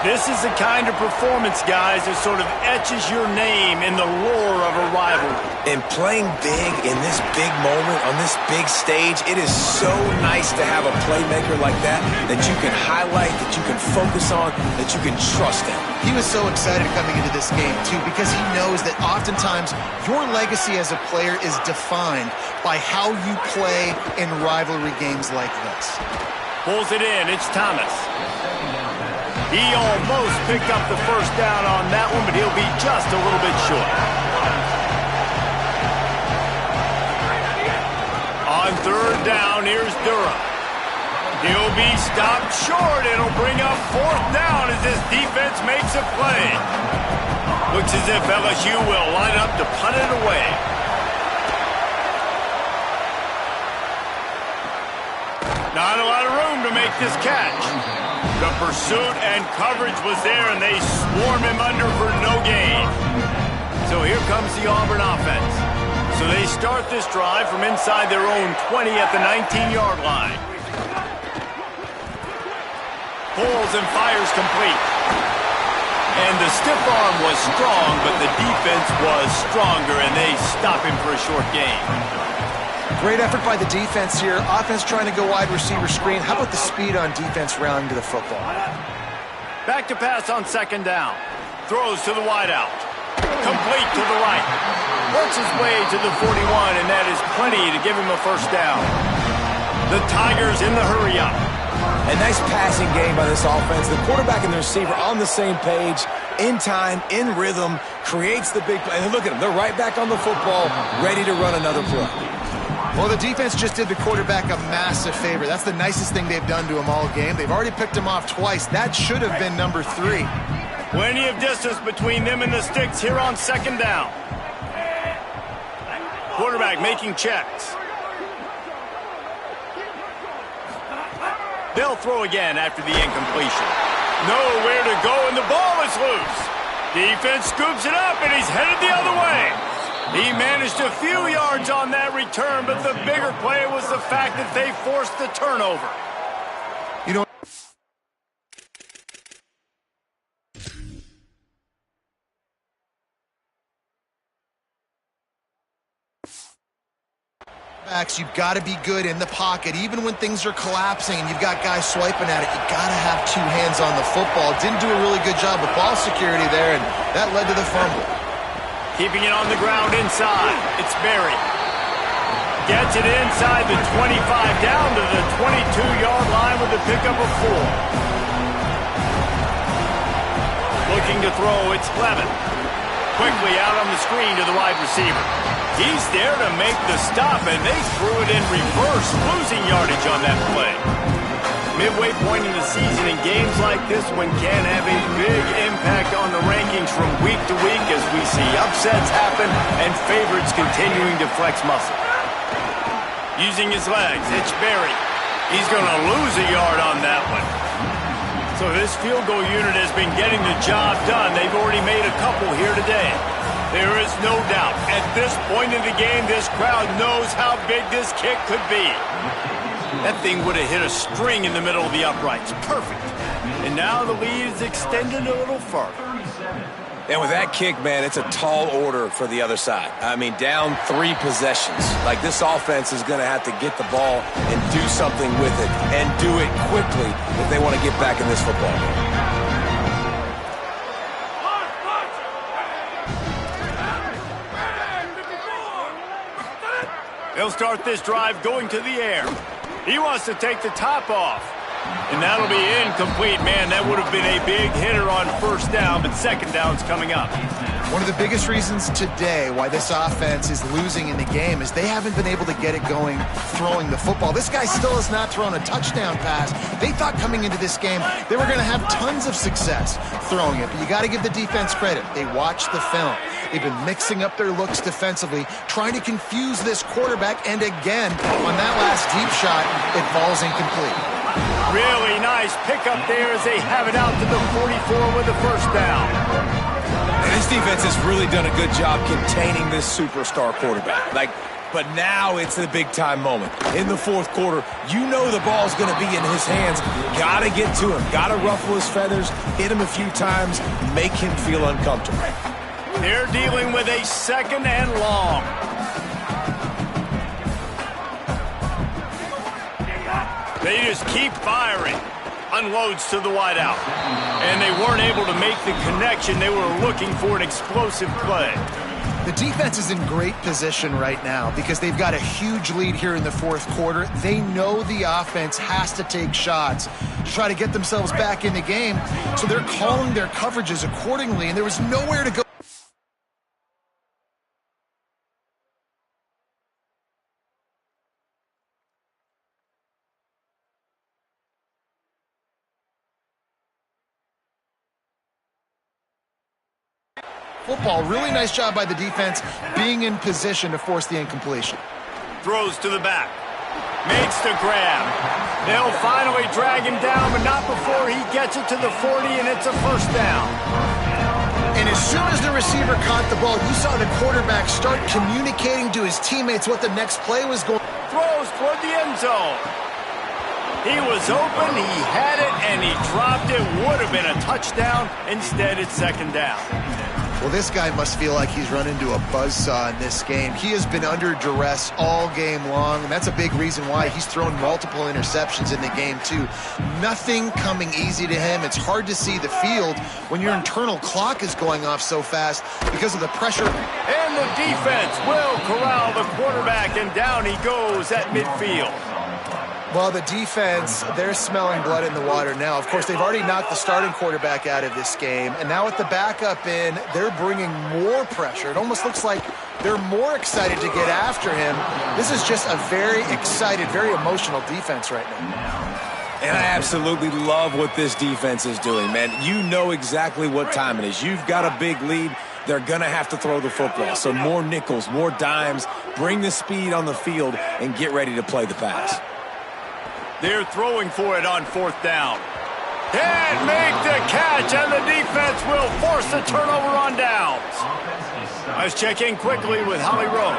This is the kind of performance, guys, that sort of etches your name in the lore of a rivalry. And playing big in this big moment, on this big stage, it is so nice to have a playmaker like that you can highlight, that you can focus on, that you can trust in. He was so excited coming into this game, too, because he knows that oftentimes your legacy as a player is defined by how you play in rivalry games like this. Pulls it in. It's Thomas. He almost picked up the first down on that one, but he'll be just a little bit short. On third down, here's Durham. He'll be stopped short. It'll bring up fourth down as this defense makes a play. Looks as if LSU will line up to punt it away. Not a lot of room to make this catch. The pursuit and coverage was there, and they swarm him under for no gain. So here comes the Auburn offense. So they start this drive from inside their own 20 at the 19-yard line. Pulls and fires complete. And the stiff arm was strong, but the defense was stronger, and they stop him for a short gain. Great effort by the defense here. Offense trying to go wide receiver screen. How about the speed on defense rounding to the football? Back to pass on second down. Throws to the wideout. Complete to the right. Works his way to the 41, and that is plenty to give him a first down. The Tigers in the hurry-up. A nice passing game by this offense. The quarterback and the receiver on the same page, in time, in rhythm, creates the big play. And look at them. They're right back on the football, ready to run another play. Well, the defense just did the quarterback a massive favor. That's the nicest thing they've done to him all game. They've already picked him off twice. That should have been number 3. Plenty of distance between them and the sticks here on second down. Quarterback making checks. They'll throw again after the incompletion. Nowhere to go, and the ball is loose. Defense scoops it up, and he's headed the other way. He managed a few yards on that return, but the bigger play was the fact that they forced the turnover. You know, you've got to be good in the pocket, even when things are collapsing and you've got guys swiping at it. You've got to have two hands on the football. Didn't do a really good job with ball security there, and that led to the fumble. Keeping it on the ground inside. It's Berry. Gets it inside the 25, down to the 22-yard line with a pickup of 4. Looking to throw, it's Clevin. Quickly out on the screen to the wide receiver. He's there to make the stop, and they threw it in reverse, losing yardage on that play. Midway point in the season, in games like this one can have a big impact on the rankings from week to week as we see upsets happen and favorites continuing to flex muscle. Using his legs, it's Berry. He's going to lose a yard on that one. So this field goal unit has been getting the job done. They've already made a couple here today. There is no doubt, at this point in the game, this crowd knows how big this kick could be. That thing would have hit a string in the middle of the uprights. Perfect. And now the lead is extended a little further. And with that kick, man, it's a tall order for the other side. I mean, down 3 possessions. Like, this offense is going to have to get the ball and do something with it, and do it quickly if they want to get back in this football game. They'll start this drive going to the air. He wants to take the top off. And that'll be incomplete. Man, that would have been a big hitter on first down, but second down's coming up. One of the biggest reasons today why this offense is losing in the game is they haven't been able to get it going throwing the football. This guy still has not thrown a touchdown pass. They thought coming into this game they were going to have tons of success throwing it, but you got to give the defense credit. They watched the film. They've been mixing up their looks defensively, trying to confuse this quarterback, and again, on that last deep shot, it falls incomplete. Really nice pickup there as they have it out to the 44 with the first down. And this defense has really done a good job containing this superstar quarterback. But now it's the big-time moment. In the fourth quarter, you know the ball's going to be in his hands. Got to get to him. Got to ruffle his feathers, hit him a few times, make him feel uncomfortable. They're dealing with a second and long. They just keep firing. Unloads to the wideout. And they weren't able to make the connection. They were looking for an explosive play. The defense is in great position right now because they've got a huge lead here in the fourth quarter. They know the offense has to take shots to try to get themselves back in the game. So they're calling their coverages accordingly, and there was nowhere to go. Football, really nice job by the defense being in position to force the incompletion. Throws to the back. Makes the grab. They'll finally drag him down, but not before he gets it to the 40, and it's a first down. And as soon as the receiver caught the ball, you saw the quarterback start communicating to his teammates what the next play was going. Throws toward the end zone. He was open, he had it, and he dropped it. Would have been a touchdown. Instead, it's second down. Well, this guy must feel like he's run into a buzzsaw in this game. He has been under duress all game long, and that's a big reason why he's thrown multiple interceptions in the game, too. Nothing coming easy to him. It's hard to see the field when your internal clock is going off so fast because of the pressure. And the defense will corral the quarterback, and down he goes at midfield. Well, the defense, they're smelling blood in the water now. Of course, they've already knocked the starting quarterback out of this game, and now with the backup in, they're bringing more pressure. It almost looks like they're more excited to get after him. This is just a very excited, very emotional defense right now. And I absolutely love what this defense is doing, man. You know exactly what time it is. You've got a big lead. They're going to have to throw the football. So more nickels, more dimes, bring the speed on the field, and get ready to play the pass. They're throwing for it on 4th down. Can't make the catch, and the defense will force the turnover on downs. Let's check in quickly with Holly Rowe.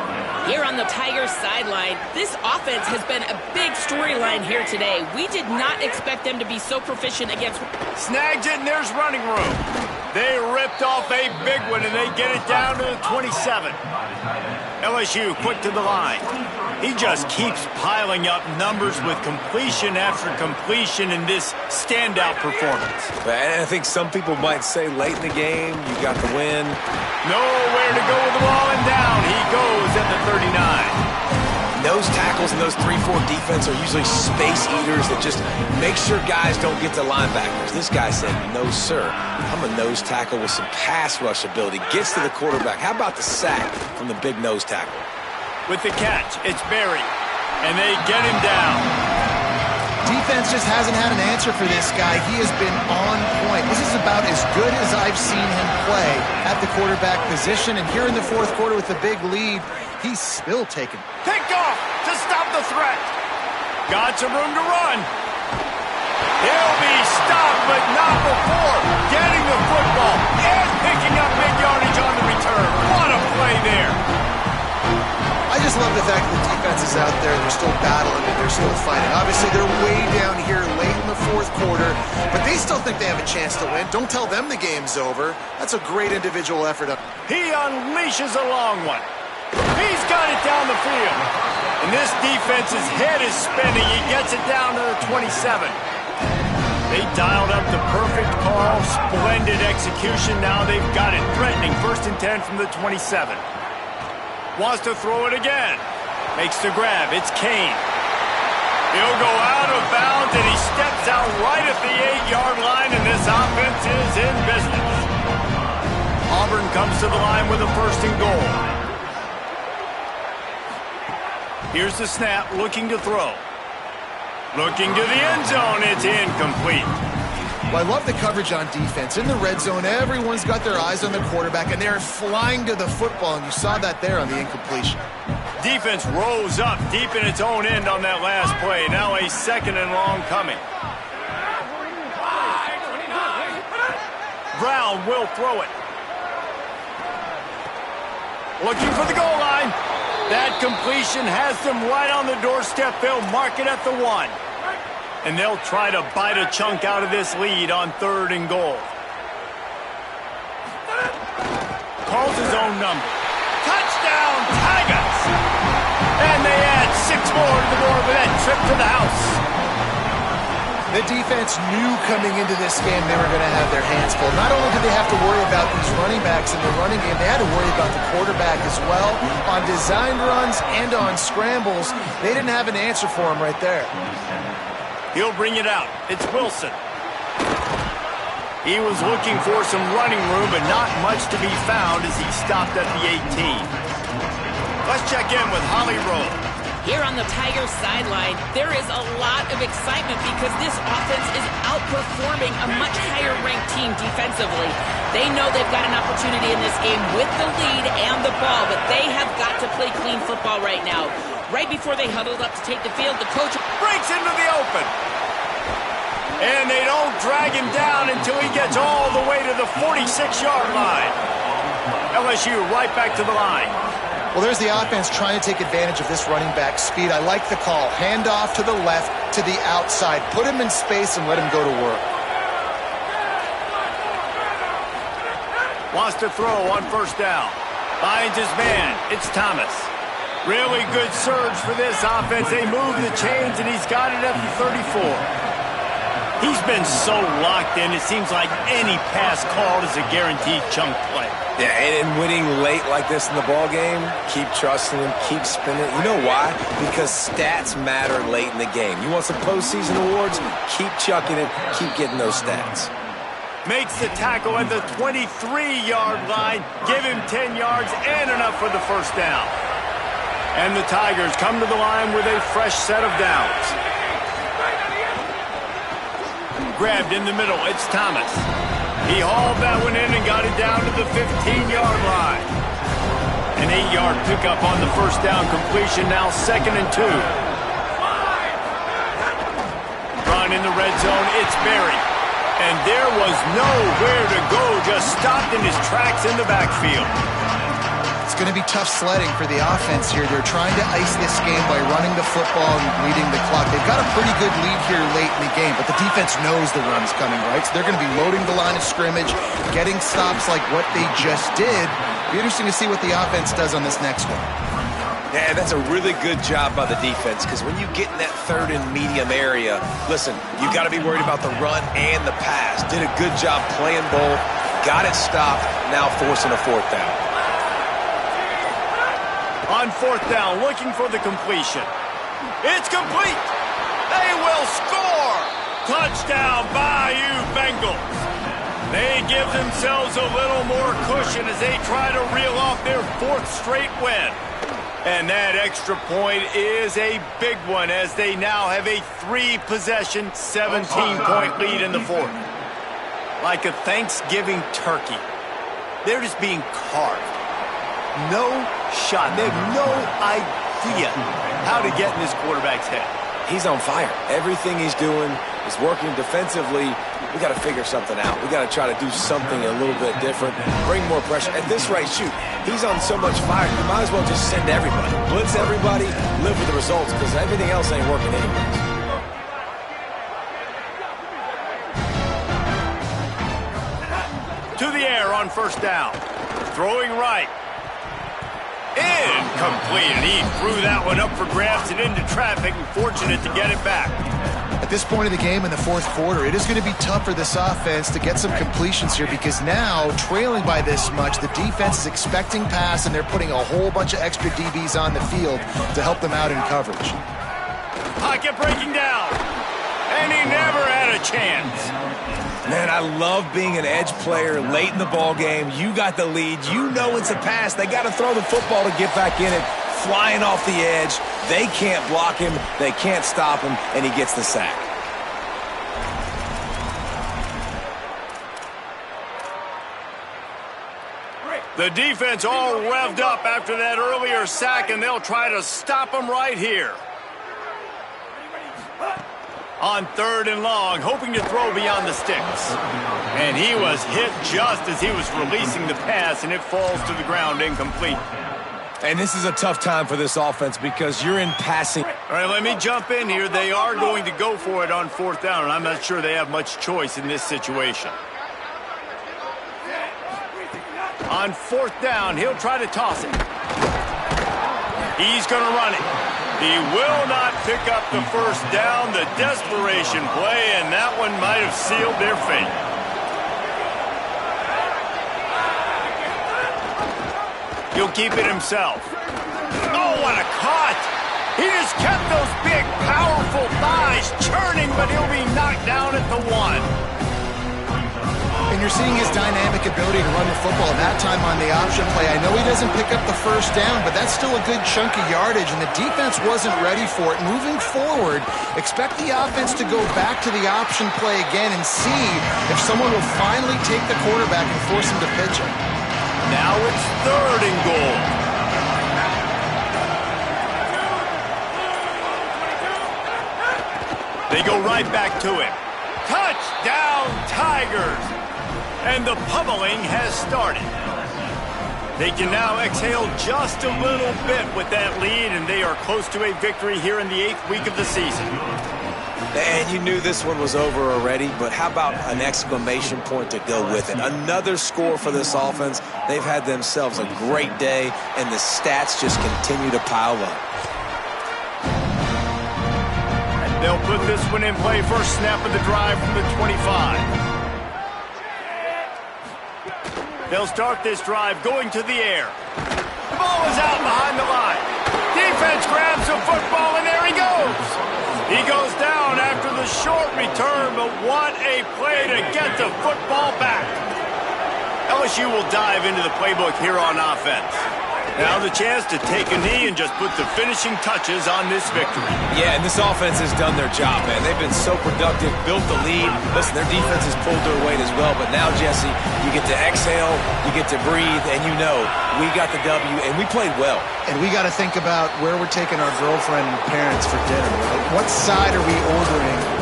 Here on the Tigers sideline, this offense has been a big storyline here today. We did not expect them to be so proficient against... Snags it, and there's running room. They ripped off a big one, and they get it down to the 27. LSU quick to the line. He just keeps piling up numbers with completion after completion in this standout performance. And I think some people might say late in the game, you got the win. Nowhere to go with the ball, and down he goes at the 39. Those tackles and those 3-4 defense are usually space eaters that just make sure guys don't get to linebackers. This guy said, no, sir. I'm a nose tackle with some pass rush ability. Gets to the quarterback. How about the sack from the big nose tackle? With the catch, it's Berry, and they get him down. Defense just hasn't had an answer for this guy. He has been on point. This is about as good as I've seen him play at the quarterback position. And here in the 4th quarter with the big lead, he's still taking. Picked off to stop the threat. Got some room to run. He'll be stopped, but not before getting the football and picking up big yardage on the return. What a play there. I just love the fact that the defense is out there. They're still battling and they're still fighting. Obviously, they're way down here late in the 4th quarter, but they still think they have a chance to win. Don't tell them the game's over. That's a great individual effort. He unleashes a long one. He's got it down the field. And this defense's head is spinning. He gets it down to the 27. They dialed up the perfect call. Splendid execution. Now they've got it. Threatening 1st and 10 from the 27. Wants to throw it again. Makes the grab. It's Kane. He'll go out of bounds, and he steps out right at the 8-yard line, and this offense is in business. Auburn comes to the line with a 1st and goal. Here's the snap, looking to throw. Looking to the end zone. It's incomplete. Well, I love the coverage on defense. In the red zone, everyone's got their eyes on the quarterback, and they're flying to the football, and you saw that there on the incompletion. Defense rose up deep in its own end on that last play. Now a 2nd and long coming. Brown will throw it. Looking for the goal line. That completion has them right on the doorstep. They'll mark it at the 1. And they'll try to bite a chunk out of this lead on 3rd and goal. Calls his own number. Touchdown, Tigers! And they add 6 more to the board with that trip to the house. The defense knew coming into this game they were going to have their hands full. Not only did they have to worry about these running backs in the running game, they had to worry about the quarterback as well. On designed runs and on scrambles, they didn't have an answer for him right there. He'll bring it out. It's Wilson. He was looking for some running room, but not much to be found as he stopped at the 18. Let's check in with Holly Rowe. Here on the Tigers sideline, there is a lot of excitement because this offense is outperforming a much higher-ranked team defensively. They know they've got an opportunity in this game with the lead and the ball, but they have got to play clean football right now. Right before they huddled up to take the field, the coach breaks into the open. And they don't drag him down until he gets all the way to the 46-yard line. LSU right back to the line. Well, there's the offense trying to take advantage of this running back speed. I like the call. Hand off to the left, to the outside. Put him in space and let him go to work. Wants to throw on 1st down. Finds his man. It's Thomas. Really good surge for this offense. They move the chains, and he's got it at the 34. He's been so locked in, it seems like any pass called is a guaranteed chunk play. Yeah, and winning late like this in the ball game, keep trusting him, keep spinning. You know why? Because stats matter late in the game. You want some postseason awards? Keep chucking it, keep getting those stats. Makes the tackle at the 23-yard line. Give him 10 yards and enough for the 1st down. And the Tigers come to the line with a fresh set of downs. grabbed in the middle. It's Thomas. He hauled that one in and got it down to the 15-yard line. An 8-yard pickup on the first down completion. Now 2nd and 2. Run in the red zone. It's Berry. And there was nowhere to go. Just stopped in his tracks in the backfield. It's going to be tough sledding for the offense here. They're trying to ice this game by running the football and bleeding the clock. They've got a pretty good lead here late in the game, but the defense knows the run's coming, right? So they're going to be loading the line of scrimmage, getting stops like what they just did. Be interesting to see what the offense does on this next one. Yeah, that's a really good job by the defense, because when you get in that 3rd and medium area, listen, you got to be worried about the run and the pass. Did a good job playing both, got it stopped, now forcing a 4th down. On 4th down, looking for the completion. It's complete. They will score. Touchdown, Bayou Bengals. They give themselves a little more cushion as they try to reel off their 4th straight win. And that extra point is a big one as they now have a 3-possession, 17-point lead in the 4th. Like a Thanksgiving turkey, they're just being carved. No shot. They have no idea how to get in this quarterback's head. He's on fire. Everything he's doing is working defensively. We got to figure something out. We got to try to do something a little bit different, bring more pressure. At this rate, shoot, he's on so much fire, you might as well just send everybody. Blitz everybody, live with the results, because everything else ain't working anyways. To the air on 1st down. Throwing right. Incomplete, and he threw that one up for grabs and into traffic, and fortunate to get it back. At this point of the game in the 4th quarter, it is going to be tough for this offense to get some completions here, because now, trailing by this much, the defense is expecting pass, and they're putting a whole bunch of extra DBs on the field to help them out in coverage. Pocket breaking down, and he never had a chance. Man, I love being an edge player late in the ball game. You got the lead. You know it's a pass. They got to throw the football to get back in it. Flying off the edge. They can't block him. They can't stop him, and he gets the sack. The defense all revved up after that earlier sack, and they'll try to stop him right here. On 3rd and long, hoping to throw beyond the sticks. And he was hit just as he was releasing the pass, and it falls to the ground incomplete. And this is a tough time for this offense because you're in passing. All right, let me jump in here. They are going to go for it on 4th down, and I'm not sure they have much choice in this situation. On 4th down, he'll try to toss it. He's going to run it. He will not pick up the 1st down. The desperation play, and that one might have sealed their fate. He'll keep it himself. Oh, what a cut! He just kept those big, powerful thighs churning, but he'll be knocked down at the 1. And you're seeing his dynamic ability to run the football, that time on the option play. I know he doesn't pick up the 1st down, but that's still a good chunk of yardage, and the defense wasn't ready for it. Moving forward, expect the offense to go back to the option play again and see if someone will finally take the quarterback and force him to pitch it. Now it's 3rd and goal. They go right back to him. Touchdown, Tigers! And the pummeling has started. They can now exhale just a little bit with that lead, and they are close to a victory here in the 8th week of the season. And you knew this one was over already, but how about an exclamation point to go with it? Another score for this offense. They've had themselves a great day, and the stats just continue to pile up. They'll put this one in play. First snap of the drive from the 25. They'll start this drive going to the air. The ball is out behind the line. Defense grabs the football, and there he goes. He goes down after the short return, but what a play to get the football back. LSU will dive into the playbook here on offense. Now the chance to take a knee and just put the finishing touches on this victory. Yeah, and this offense has done their job, man. They've been so productive, built the lead. Listen, their defense has pulled their weight as well. But now, Jesse, you get to exhale, you get to breathe, and you know we got the W, and we played well. And we got to think about where we're taking our girlfriend and parents for dinner. Like, what side are we ordering?